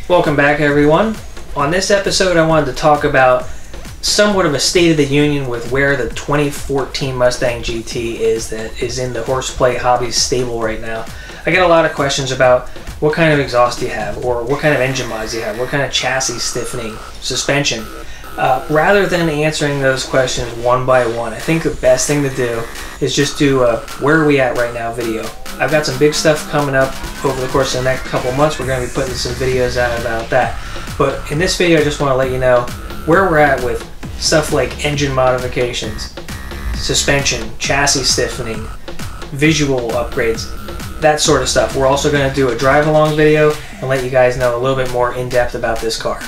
Welcome back, everyone. On this episode I wanted to talk about somewhat of a state of the union with where the 2014 Mustang GT is that is in the horseplay hobby stable right now. I get a lot of questions about what kind of exhaust do you have, or what kind of engine mods do you have, what kind of chassis stiffening, suspension. Rather than answering those questions one by one, I think the best thing to do is just do a where are we at right now video. I've got some big stuff coming up over the course of the next couple months. We're going to be putting some videos out about that. But in this video I just want to let you know where we're at with stuff like engine modifications, suspension, chassis stiffening, visual upgrades, that sort of stuff. We're also going to do a drive along video and let you guys know a little bit more in depth about this car.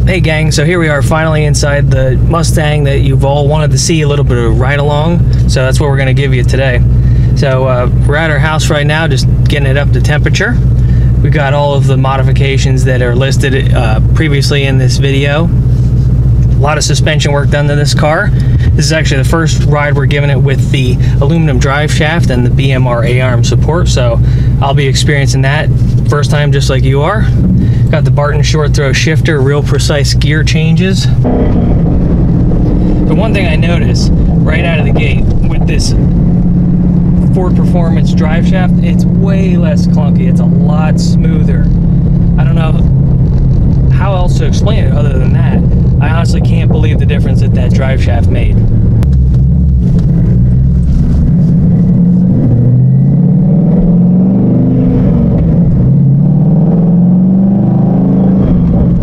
Hey gang, so here we are finally inside the Mustang that you've all wanted to see a little bit of ride along, so that's what we're going to give you today. So we're at our house right now, just getting it up to temperature. We've got all of the modifications that are listed previously in this video. A lot of suspension work done to this car. This is actually the first ride we're giving it with the aluminum drive shaft and the BMR A-arm support, so I'll be experiencing that first time just like you are. Got the Barton short throw shifter, real precise gear changes. The one thing I noticed right out of the gate with this Ford Performance drive shaft, it's way less clunky. It's a lot smoother. I don't know how else to explain it other than that. I honestly can't believe the difference that that drive shaft made.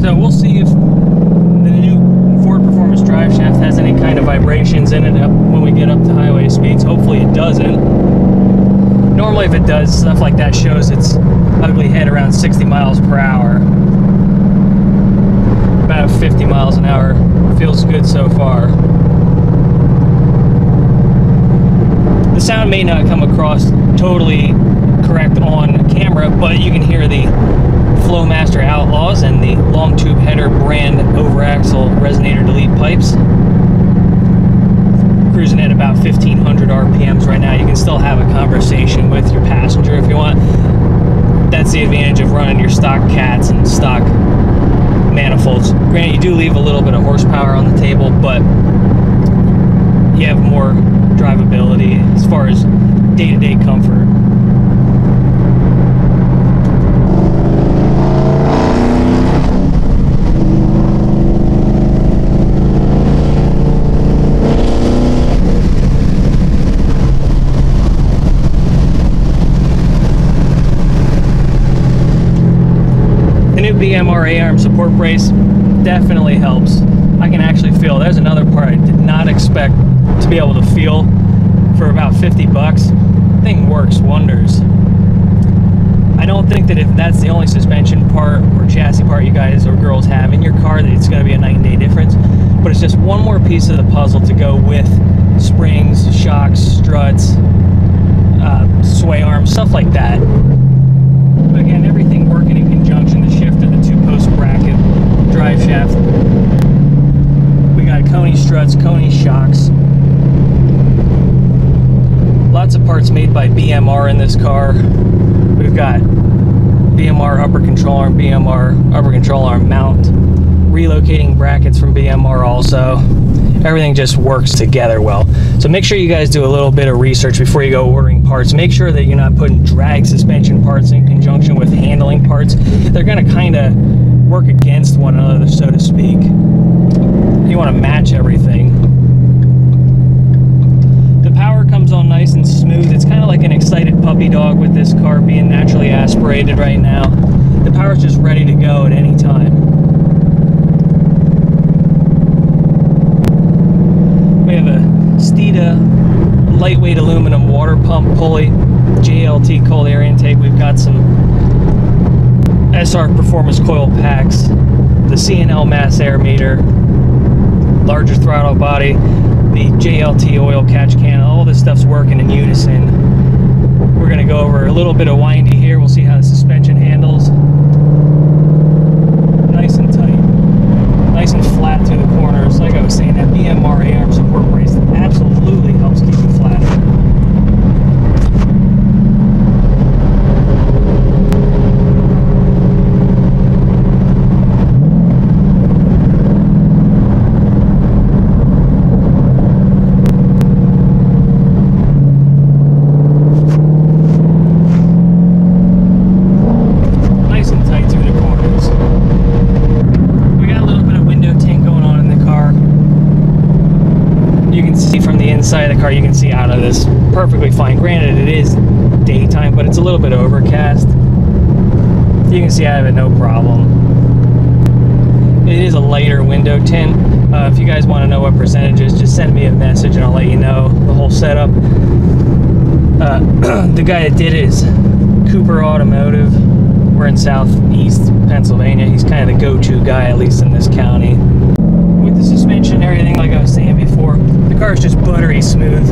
So we'll see if the new Ford Performance drive shaft has any kind of vibrations in it when we get up to highway speeds. Hopefully it doesn't. Normally if it does, stuff like that shows its ugly head around 60 miles per hour. About 50 miles an hour. Feels good so far. The sound may not come across totally correct on camera, but you can hear the Flowmaster Outlaws and the long tube header brand overaxle resonator delete pipes. Cruising at about 1500 RPMs right now. You can still have a conversation with your passenger if you want. That's the advantage of running your stock cats and stock manifolds. Granted, you do leave a little bit of horsepower on the table, but you have more drivability as far as day-to-day comfort. The new BMR A-arm support brace definitely helps. I can actually feel, there's another part I did not expect to be able to feel for about 50 bucks. The thing works wonders. I don't think that if that's the only suspension part or chassis part you guys or girls have in your car, that it's going to be a night and day difference. But it's just one more piece of the puzzle to go with springs, shocks, struts, sway arms, stuff like that. But again, everything working in conjunction, the shift of the two-post bracket, drive shaft, Coney struts, Coney shocks. Lots of parts made by BMR in this car. We've got BMR upper control arm, BMR upper control arm mount, relocating brackets from BMR also. Everything just works together well. So make sure you guys do a little bit of research before you go ordering parts. Make sure that you're not putting drag suspension parts in conjunction with handling parts. They're going to kind of work against one another, so to speak. You want to match everything. The power comes on nice and smooth. It's kind of like an excited puppy dog with this car being naturally aspirated right now. The power's just ready to go at any time. We have a Steeda lightweight aluminum water pump pulley, JLT cold air intake. We've got some SR performance coil packs, the C&L mass air meter, larger throttle body, the JLT oil catch can. All this stuff's working in unison. We're going to go over a little bit of windy here. We'll see how the suspension handles. Nice and tight. Nice and flat through the corners. Like I was saying, that BMR A-arm support brace absolutely helps keep it flat. Inside of the car, you can see out of this perfectly fine. Granted, it is daytime, but it's a little bit overcast. You can see out of it no problem. It is a lighter window tint. If you guys want to know what percentages, just send me a message and I'll let you know the whole setup. The guy that did it is Cooper Automotive. We're in southeast Pennsylvania. He's kind of the go-to guy, at least in this county. With the suspension and everything, like I was saying before, the car is just buttery smooth.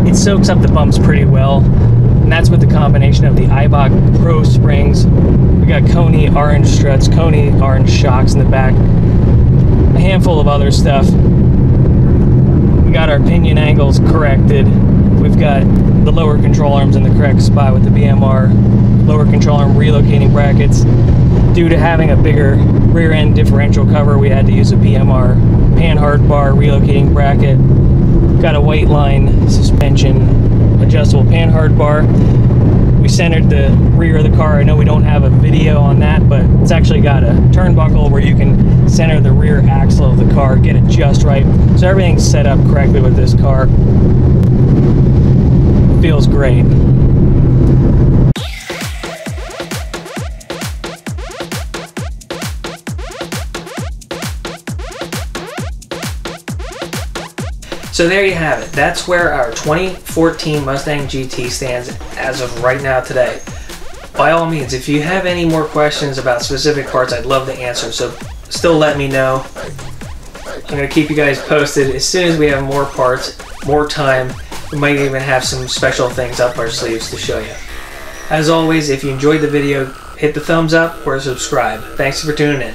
It soaks up the bumps pretty well, and that's with the combination of the Eibach Pro springs. We got Coney orange struts, Coney orange shocks in the back, a handful of other stuff. We got our pinion angles corrected. We've got the lower control arms in the correct spot with the BMR lower control arm relocating brackets. Due to having a bigger rear end differential cover, we had to use a BMR panhard bar relocating bracket. Got a white line suspension adjustable panhard bar. We centered the rear of the car. I know we don't have a video on that, but it's actually got a turnbuckle where you can center the rear axle of the car, get it just right. So everything's set up correctly with this car. Feels great. So there you have it. That's where our 2014 Mustang GT stands as of right now today. By all means, if you have any more questions about specific parts, I'd love to answer. So still let me know. I'm going to keep you guys posted. As soon as we have more parts, more time, we might even have some special things up our sleeves to show you. As always, if you enjoyed the video, hit the thumbs up or subscribe. Thanks for tuning in.